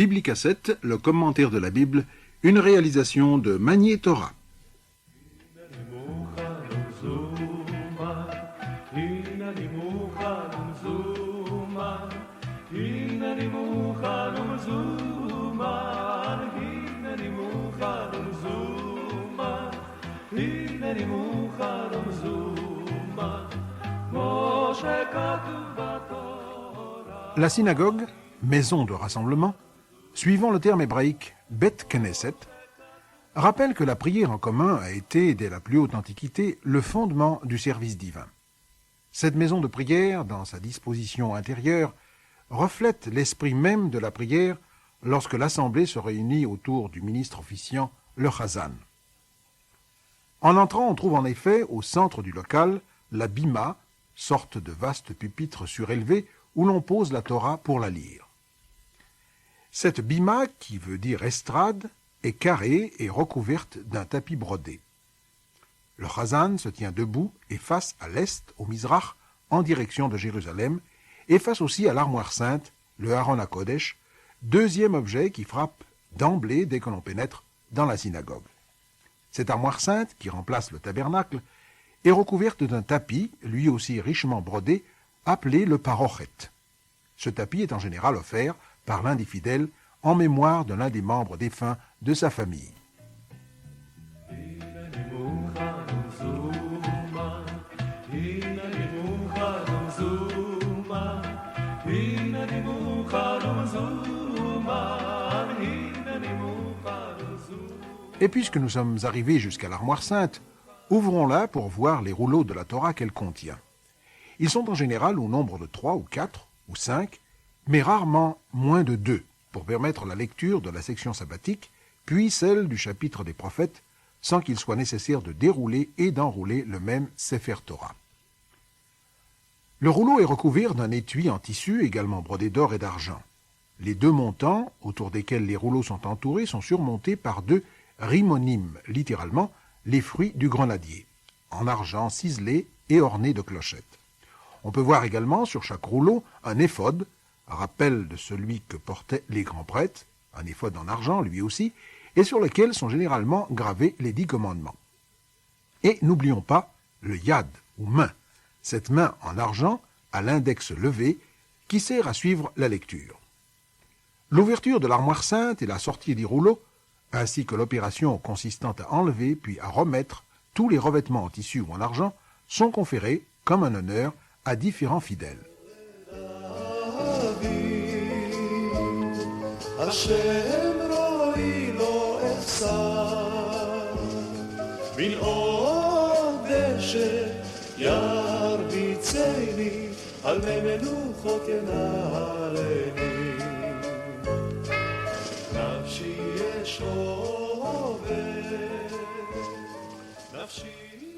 Biblicassette, le commentaire de la Bible, une réalisation de Magné Torah. La synagogue, maison de rassemblement, suivant le terme hébraïque Bet Knesset, rappelle que la prière en commun a été, dès la plus haute antiquité, le fondement du service divin. Cette maison de prière, dans sa disposition intérieure, reflète l'esprit même de la prière lorsque l'assemblée se réunit autour du ministre officiant, le Chazan. En entrant, on trouve en effet, au centre du local, la bima, sorte de vaste pupitre surélevé où l'on pose la Torah pour la lire. Cette bima, qui veut dire estrade, est carrée et recouverte d'un tapis brodé. Le Chazan se tient debout et face à l'est, au Mizrach, en direction de Jérusalem, et face aussi à l'armoire sainte, le Aron HaKodesh, deuxième objet qui frappe d'emblée dès que l'on pénètre dans la synagogue. Cette armoire sainte, qui remplace le tabernacle, est recouverte d'un tapis, lui aussi richement brodé, appelé le parochet. Ce tapis est en général offert par l'un des fidèles en mémoire de l'un des membres défunts de sa famille. Et puisque nous sommes arrivés jusqu'à l'armoire sainte, ouvrons-la pour voir les rouleaux de la Torah qu'elle contient. Ils sont en général au nombre de 3 ou 4 ou 5, mais rarement moins de 2, pour permettre la lecture de la section sabbatique, puis celle du chapitre des prophètes, sans qu'il soit nécessaire de dérouler et d'enrouler le même Sefer Torah. Le rouleau est recouvert d'un étui en tissu également brodé d'or et d'argent. Les deux montants, autour desquels les rouleaux sont entourés, sont surmontés par 2 rimonim, littéralement les fruits du grenadier, en argent ciselé et orné de clochettes. On peut voir également sur chaque rouleau un éphod, rappel de celui que portaient les grands prêtres, un éphod en argent lui aussi, et sur lequel sont généralement gravés les 10 commandements. Et n'oublions pas le yad, ou main, cette main en argent à l'index levé qui sert à suivre la lecture. L'ouverture de l'armoire sainte et la sortie des rouleaux, ainsi que l'opération consistant à enlever puis à remettre tous les revêtements en tissu ou en argent, sont conférés, comme un honneur, à différents fidèles.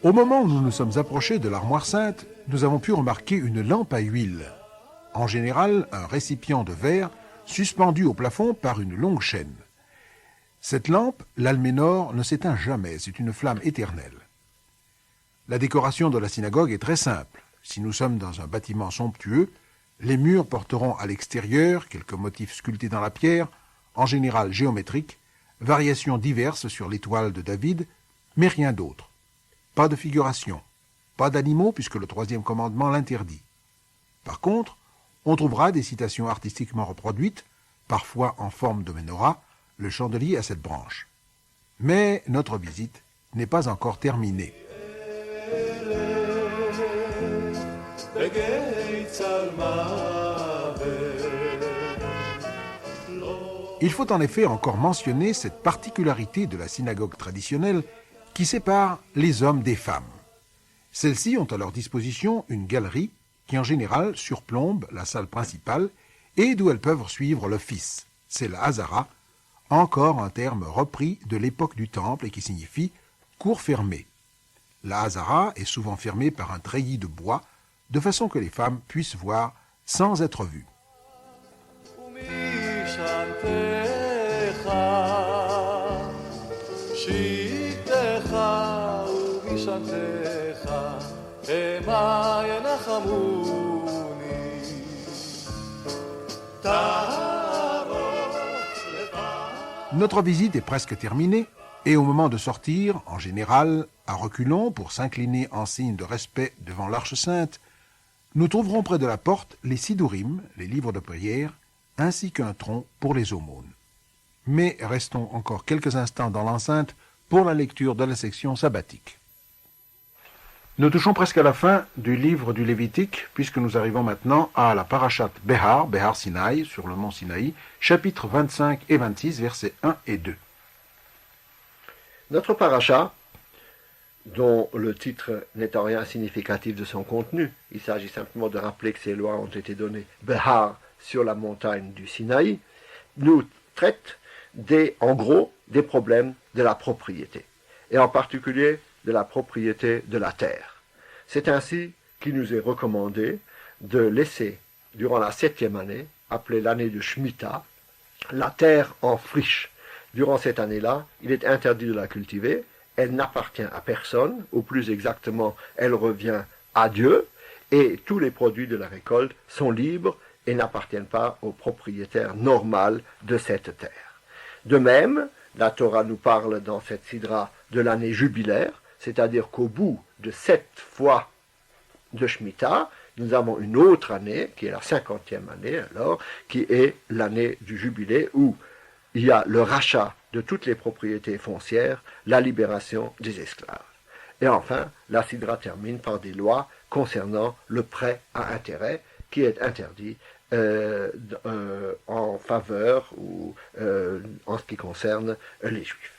Au moment où nous nous sommes approchés de l'armoire sainte, nous avons pu remarquer une lampe à huile, en général un récipient de verre suspendu au plafond par une longue chaîne. Cette lampe, l'alménor, ne s'éteint jamais, c'est une flamme éternelle. La décoration de la synagogue est très simple. Si nous sommes dans un bâtiment somptueux, les murs porteront à l'extérieur quelques motifs sculptés dans la pierre, en général géométriques, variations diverses sur l'étoile de David, mais rien d'autre. Pas de figuration, pas d'animaux puisque le 3e commandement l'interdit. Par contre, on trouvera des citations artistiquement reproduites, parfois en forme de menorah, le chandelier à 7 branches. Mais notre visite n'est pas encore terminée. Il faut en effet encore mentionner cette particularité de la synagogue traditionnelle qui sépare les hommes des femmes. Celles-ci ont à leur disposition une galerie qui en général surplombe la salle principale et d'où elles peuvent suivre l'office. C'est la Hazara, encore un terme repris de l'époque du temple et qui signifie cour fermée. La Hazara est souvent fermée par un treillis de bois de façon que les femmes puissent voir sans être vues. Notre visite est presque terminée, et au moment de sortir, en général, à reculons pour s'incliner en signe de respect devant l'Arche sainte, nous trouverons près de la porte les sidourim, les livres de prière, ainsi qu'un tronc pour les aumônes. Mais restons encore quelques instants dans l'enceinte pour la lecture de la section sabbatique. Nous touchons presque à la fin du livre du Lévitique, puisque nous arrivons maintenant à la parashat Behar, Behar Sinaï, sur le mont Sinaï, chapitres 25 et 26, versets 1 et 2. Notre parasha, dont le titre n'est en rien significatif de son contenu, il s'agit simplement de rappeler que ces lois ont été données Behar, sur la montagne du Sinaï, nous traite en gros des problèmes de la propriété, et en particulier de la propriété de la terre. C'est ainsi qu'il nous est recommandé de laisser, durant la 7e année, appelée l'année de Shemitah, la terre en friche. Durant cette année-là, il est interdit de la cultiver, elle n'appartient à personne, ou plus exactement, elle revient à Dieu, et tous les produits de la récolte sont libres et n'appartiennent pas au propriétaire normal de cette terre. De même, la Torah nous parle dans cette sidra de l'année jubilaire, c'est-à-dire qu'au bout de 7 fois de Shemitah, nous avons une autre année, qui est la 50e année alors, qui est l'année du jubilé, où il y a le rachat de toutes les propriétés foncières, la libération des esclaves. Et enfin, la sidra termine par des lois concernant le prêt à intérêt, qui est interdit en faveur ou en ce qui concerne les Juifs.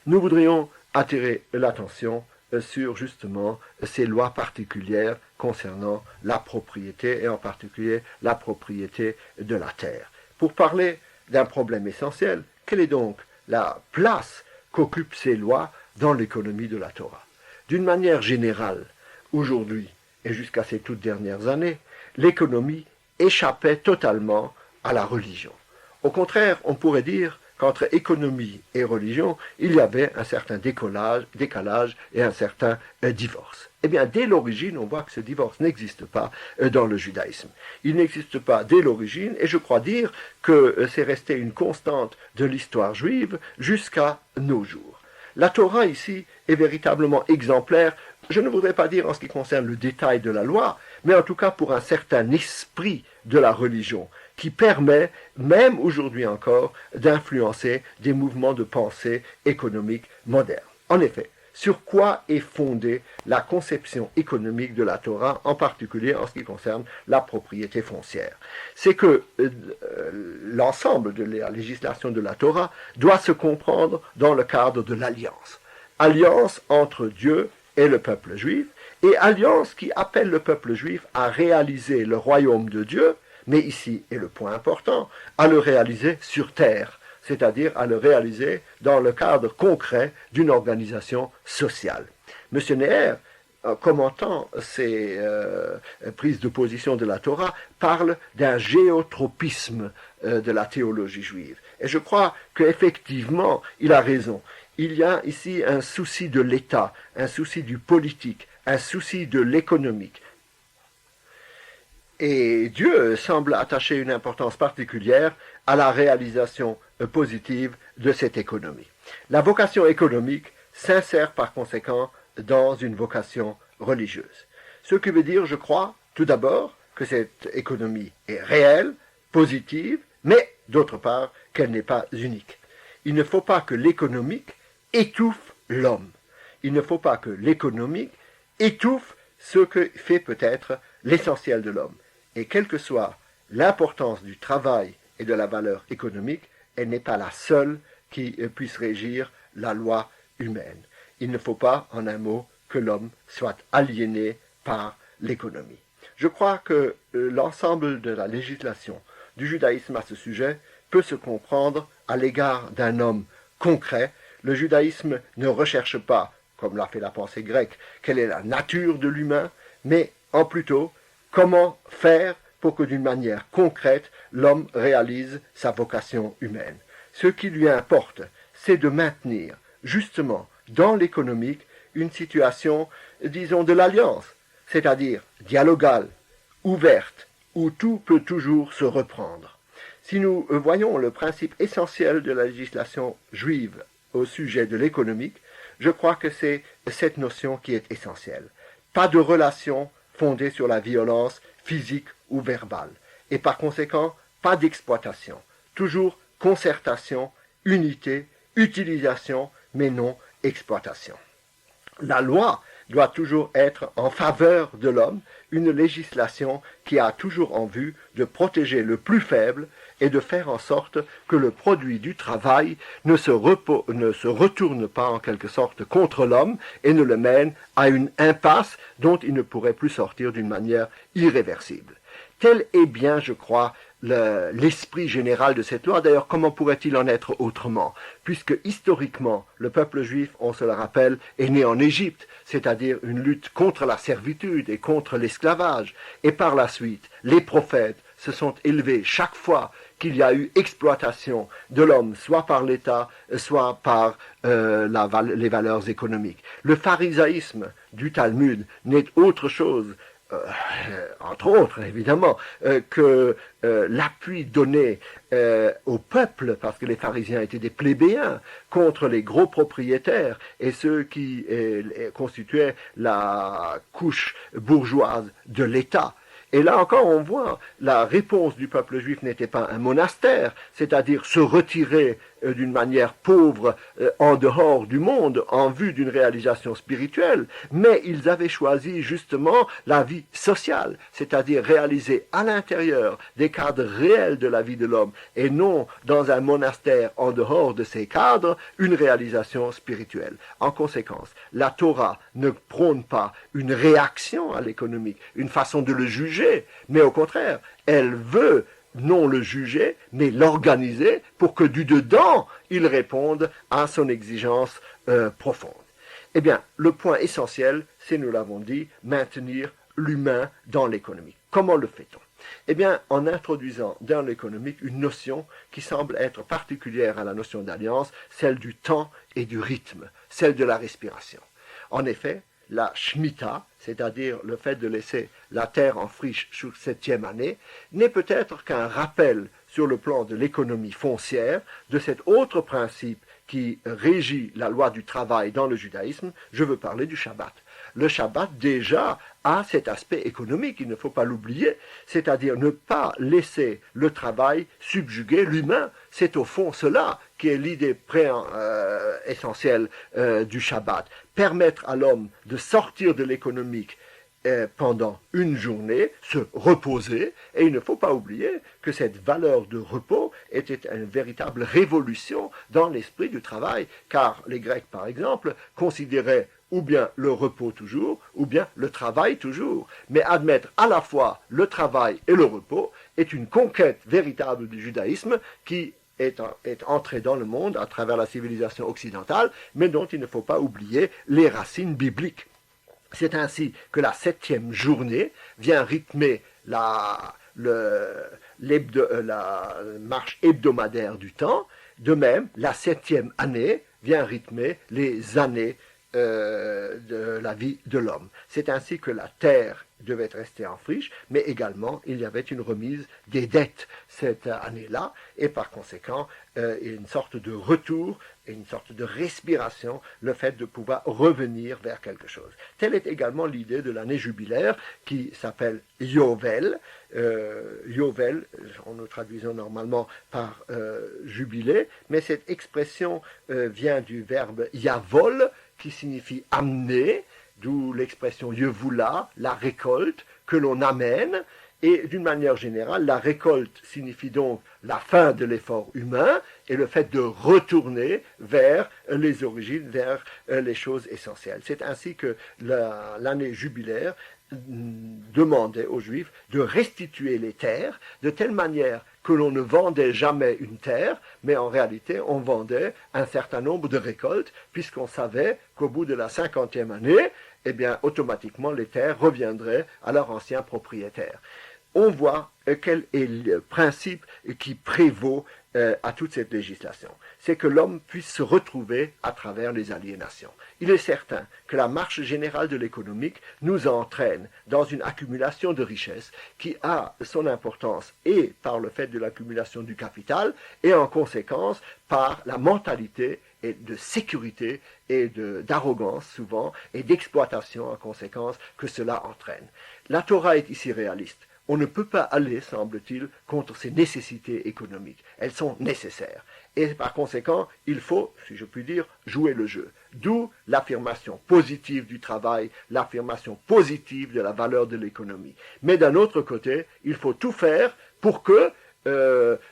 Nous voudrions attirer l'attention sur justement ces lois particulières concernant la propriété et en particulier la propriété de la terre. Pour parler d'un problème essentiel, quelle est donc la place qu'occupent ces lois dans l'économie de la Torah? D'une manière générale, aujourd'hui et jusqu'à ces toutes dernières années, l'économie échappait totalement à la religion. Au contraire, on pourrait dire qu'entre économie et religion, il y avait un certain décalage et un certain divorce. Eh bien, dès l'origine, on voit que ce divorce n'existe pas dans le judaïsme. Il n'existe pas dès l'origine, et je crois dire que c'est resté une constante de l'histoire juive jusqu'à nos jours. La Torah ici est véritablement exemplaire, je ne voudrais pas dire en ce qui concerne le détail de la loi, mais en tout cas pour un certain esprit de la religion, qui permet, même aujourd'hui encore, d'influencer des mouvements de pensée économique modernes. En effet, sur quoi est fondée la conception économique de la Torah, en particulier en ce qui concerne la propriété foncière? C'est que l'ensemble de la législation de la Torah doit se comprendre dans le cadre de l'alliance. Alliance entre Dieu et le peuple juif, et alliance qui appelle le peuple juif à réaliser le royaume de Dieu, mais ici est le point important, à le réaliser sur terre, c'est-à-dire à le réaliser dans le cadre concret d'une organisation sociale. M. Neher, commentant ces prises de position de la Torah, parle d'un géotropisme de la théologie juive. Et je crois qu'effectivement, il a raison. Il y a ici un souci de l'État, un souci du politique, un souci de l'économique. Et Dieu semble attacher une importance particulière à la réalisation positive de cette économie. La vocation économique s'insère par conséquent dans une vocation religieuse. Ce qui veut dire, je crois, tout d'abord, que cette économie est réelle, positive, mais d'autre part, qu'elle n'est pas unique. Il ne faut pas que l'économique étouffe l'homme. Il ne faut pas que l'économique étouffe ce que fait peut-être l'essentiel de l'homme. Et quelle que soit l'importance du travail et de la valeur économique, elle n'est pas la seule qui puisse régir la loi humaine. Il ne faut pas, en un mot, que l'homme soit aliéné par l'économie. Je crois que l'ensemble de la législation du judaïsme à ce sujet peut se comprendre à l'égard d'un homme concret. Le judaïsme ne recherche pas, comme l'a fait la pensée grecque, quelle est la nature de l'humain, mais en plutôt comment faire pour que d'une manière concrète, l'homme réalise sa vocation humaine. Ce qui lui importe, c'est de maintenir, justement, dans l'économique, une situation, disons, de l'alliance, c'est-à-dire dialogale, ouverte, où tout peut toujours se reprendre. Si nous voyons le principe essentiel de la législation juive au sujet de l'économique, je crois que c'est cette notion qui est essentielle. Pas de relation fondée sur la violence physique ou verbale, et par conséquent, pas d'exploitation. Toujours concertation, unité, utilisation, mais non exploitation. La loi doit toujours être en faveur de l'homme, une législation qui a toujours en vue de protéger le plus faible et de faire en sorte que le produit du travail ne se retourne pas en quelque sorte contre l'homme et ne le mène à une impasse dont il ne pourrait plus sortir d'une manière irréversible. Tel est bien, je crois, l'esprit général de cette loi. D'ailleurs, comment pourrait-il en être autrement? Puisque historiquement, le peuple juif, on se le rappelle, est né en Égypte, c'est-à-dire une lutte contre la servitude et contre l'esclavage. Et par la suite, les prophètes se sont élevés chaque fois qu'il y a eu exploitation de l'homme, soit par l'État, soit par les valeurs économiques. Le pharisaïsme du Talmud n'est autre chose entre autres évidemment, que l'appui donné au peuple, parce que les pharisiens étaient des plébéiens, contre les gros propriétaires et ceux qui constituaient la couche bourgeoise de l'État. Et là encore, on voit, la réponse du peuple juif n'était pas un monastère, c'est-à-dire se retirer d'une manière pauvre en dehors du monde en vue d'une réalisation spirituelle, mais ils avaient choisi justement la vie sociale, c'est-à-dire réaliser à l'intérieur des cadres réels de la vie de l'homme et non dans un monastère en dehors de ces cadres une réalisation spirituelle. En conséquence, la Torah ne prône pas une réaction à l'économique, une façon de le juger, mais au contraire, elle veut non le juger, mais l'organiser pour que du dedans, il réponde à son exigence profonde. Eh bien, le point essentiel, c'est, nous l'avons dit, maintenir l'humain dans l'économie. Comment le fait-on? Eh bien, en introduisant dans l'économique une notion qui semble être particulière à la notion d'alliance, celle du temps et du rythme, celle de la respiration. En effet, la Shemitah, c'est-à-dire le fait de laisser la terre en friche sur 7e année, n'est peut-être qu'un rappel sur le plan de l'économie foncière de cet autre principe qui régit la loi du travail dans le judaïsme. Je veux parler du Shabbat. Le Shabbat déjà a cet aspect économique, il ne faut pas l'oublier, c'est-à-dire ne pas laisser le travail subjuguer l'humain. C'est au fond cela qui est l'idée essentielle du Shabbat. Permettre à l'homme de sortir de l'économique pendant une journée, se reposer, et il ne faut pas oublier que cette valeur de repos était une véritable révolution dans l'esprit du travail, car les Grecs, par exemple, considéraient ou bien le repos toujours, ou bien le travail toujours. Mais admettre à la fois le travail et le repos est une conquête véritable du judaïsme qui est entrée dans le monde à travers la civilisation occidentale, mais dont il ne faut pas oublier les racines bibliques. C'est ainsi que la 7e journée vient rythmer la marche hebdomadaire du temps. De même, la 7e année vient rythmer les années de la vie de l'homme. C'est ainsi que la terre devait rester en friche, mais également il y avait une remise des dettes cette année-là, et par conséquent une sorte de retour et une sorte de respiration, le fait de pouvoir revenir vers quelque chose. Telle est également l'idée de l'année jubilaire qui s'appelle Yovel. Yovel, nous traduisons normalement par jubilé, mais cette expression vient du verbe yavol, qui signifie amener, d'où l'expression yevoula, la récolte que l'on amène, et d'une manière générale, la récolte signifie donc la fin de l'effort humain et le fait de retourner vers les origines, vers les choses essentielles. C'est ainsi que l'année jubilaire demandait aux Juifs de restituer les terres de telle manière que l'on ne vendait jamais une terre, mais en réalité on vendait un certain nombre de récoltes, puisqu'on savait qu'au bout de la 50e année, eh bien automatiquement les terres reviendraient à leur ancien propriétaire. on voit quel est le principe qui prévaut à toute cette législation. C'est que l'homme puisse se retrouver à travers les aliénations. Il est certain que la marche générale de l'économique nous entraîne dans une accumulation de richesses qui a son importance et par le fait de l'accumulation du capital et en conséquence par la mentalité et de sécurité et d'arrogance souvent et d'exploitation en conséquence que cela entraîne. La Torah est ici réaliste. On ne peut pas aller, semble-t-il, contre ces nécessités économiques. Elles sont nécessaires. Et par conséquent, il faut, si je puis dire, jouer le jeu. D'où l'affirmation positive du travail, l'affirmation positive de la valeur de l'économie. Mais d'un autre côté, il faut tout faire pour que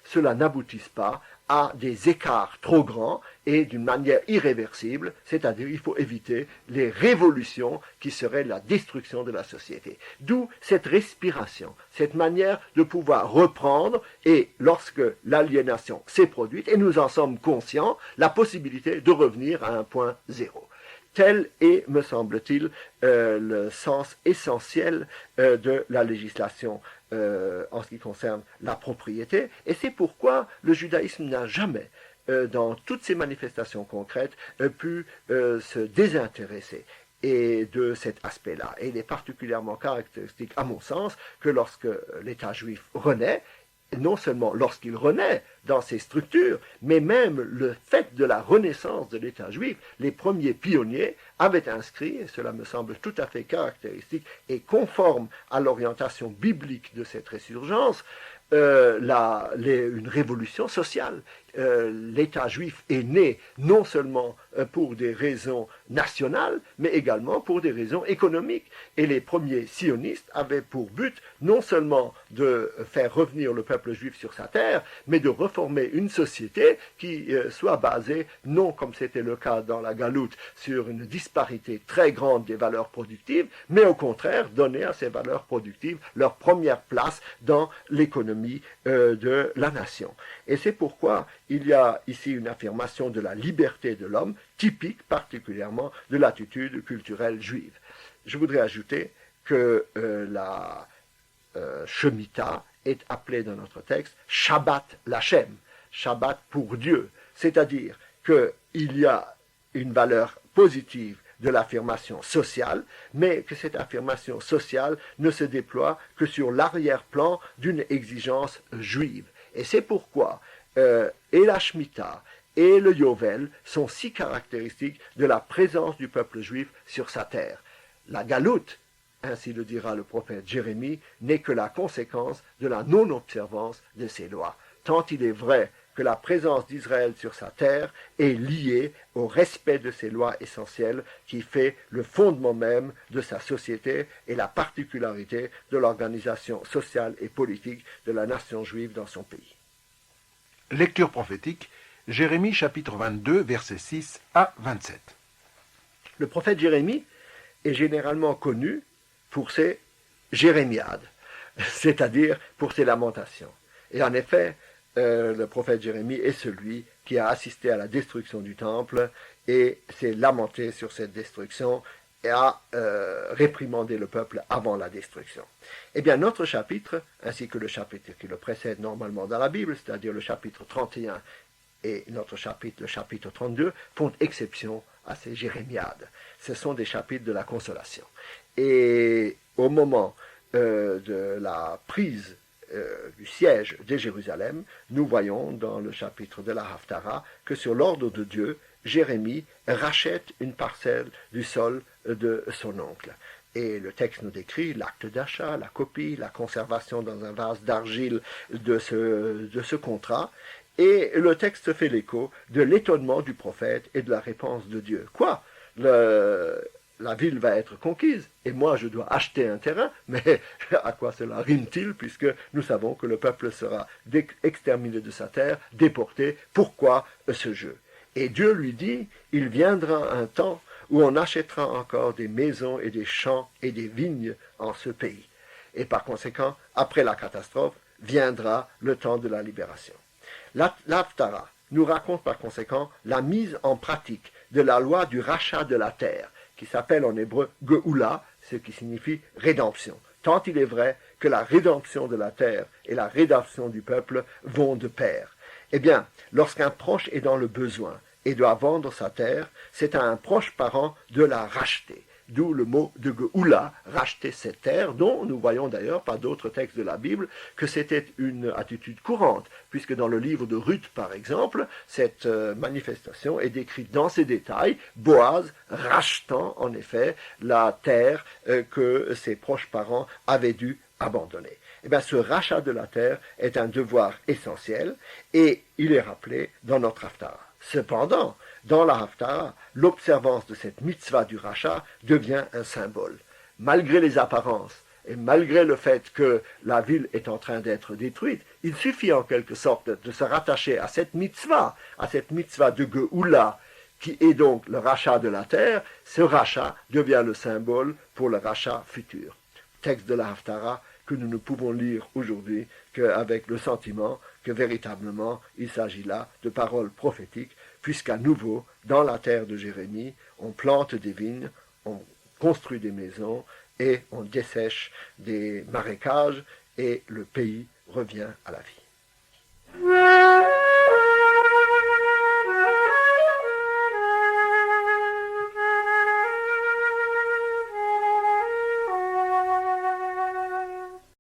cela n'aboutisse pas à des écarts trop grands et d'une manière irréversible, c'est-à-dire il faut éviter les révolutions qui seraient la destruction de la société. D'où cette respiration, cette manière de pouvoir reprendre et lorsque l'aliénation s'est produite, et nous en sommes conscients, la possibilité de revenir à un point zéro. Tel est, me semble-t-il, le sens essentiel de la législation en ce qui concerne la propriété, et c'est pourquoi le judaïsme n'a jamais, dans toutes ses manifestations concrètes, pu se désintéresser et de cet aspect-là. Et il est particulièrement caractéristique, à mon sens, que lorsque l'État juif renaît, non seulement lorsqu'il renaît dans ses structures, mais même le fait de la renaissance de l'État juif, les premiers pionniers avaient inscrit, et cela me semble tout à fait caractéristique et conforme à l'orientation biblique de cette résurgence, une révolution sociale. L'État juif est né non seulement pour des raisons nationales, mais également pour des raisons économiques. Et les premiers sionistes avaient pour but non seulement de faire revenir le peuple juif sur sa terre, mais de reformer une société qui soit basée, non comme c'était le cas dans la Galoute, sur une disparité très grande des valeurs productives, mais au contraire donner à ces valeurs productives leur première place dans l'économie de la nation. Et c'est pourquoi il y a ici une affirmation de la liberté de l'homme, typique particulièrement de l'attitude culturelle juive. Je voudrais ajouter que la Shemitah est appelée dans notre texte Shabbat Lachem, Shabbat pour Dieu, c'est-à-dire qu'il y a une valeur positive de l'affirmation sociale, mais que cette affirmation sociale ne se déploie que sur l'arrière-plan d'une exigence juive. Et c'est pourquoi et la Shemitah et le Yovel sont si caractéristiques de la présence du peuple juif sur sa terre. La Galoute, ainsi le dira le prophète Jérémie, n'est que la conséquence de la non-observance de ces lois. Tant il est vrai que la présence d'Israël sur sa terre est liée au respect de ces lois essentielles qui fait le fondement même de sa société et la particularité de l'organisation sociale et politique de la nation juive dans son pays. Lecture prophétique, Jérémie chapitre 22, versets 6 à 27. Le prophète Jérémie est généralement connu pour ses jérémiades, c'est-à-dire pour ses lamentations. Et en effet, le prophète Jérémie est celui qui a assisté à la destruction du temple et s'est lamenté sur cette destruction et a réprimandé le peuple avant la destruction. Eh bien, notre chapitre, ainsi que le chapitre qui le précède normalement dans la Bible, c'est-à-dire le chapitre 31 et notre chapitre, le chapitre 32, font exception à ces jérémiades. Ce sont des chapitres de la consolation. Et au moment de la prise du siège de Jérusalem, nous voyons dans le chapitre de la Haftara que sur l'ordre de Dieu, Jérémie rachète une parcelle du sol de son oncle. Et le texte nous décrit l'acte d'achat, la copie, la conservation dans un vase d'argile de ce contrat. Et le texte fait l'écho de l'étonnement du prophète et de la réponse de Dieu. Quoi ? La ville va être conquise, et moi je dois acheter un terrain, mais à quoi cela rime-t-il, puisque nous savons que le peuple sera exterminé de sa terre, déporté, pourquoi ce jeu? Et Dieu lui dit, il viendra un temps où on achètera encore des maisons et des champs et des vignes en ce pays. Et par conséquent, après la catastrophe, viendra le temps de la libération. L'Haftara nous raconte par conséquent la mise en pratique de la loi du rachat de la terre, qui s'appelle en hébreu Geoula, ce qui signifie rédemption. Tant il est vrai que la rédemption de la terre et la rédemption du peuple vont de pair. Eh bien, lorsqu'un proche est dans le besoin et doit vendre sa terre, c'est à un proche parent de la racheter. D'où le mot de Geoula, racheter cette terre, dont nous voyons d'ailleurs par d'autres textes de la Bible que c'était une attitude courante, puisque dans le livre de Ruth, par exemple, cette manifestation est décrite dans ses détails, Boaz rachetant en effet la terre que ses proches parents avaient dû abandonner. Eh bien, ce rachat de la terre est un devoir essentiel et il est rappelé dans notre Haftara. Cependant, dans la Haftara, l'observance de cette mitzvah du rachat devient un symbole. Malgré les apparences et malgré le fait que la ville est en train d'être détruite, il suffit en quelque sorte de se rattacher à cette mitzvah de Geoula, qui est donc le rachat de la terre. Ce rachat devient le symbole pour le rachat futur. Texte de la Haftara que nous ne pouvons lire aujourd'hui qu'avec le sentiment que véritablement il s'agit là de paroles prophétiques, puisqu'à nouveau, dans la terre de Jérémie, on plante des vignes, on construit des maisons et on dessèche des marécages et le pays revient à la vie.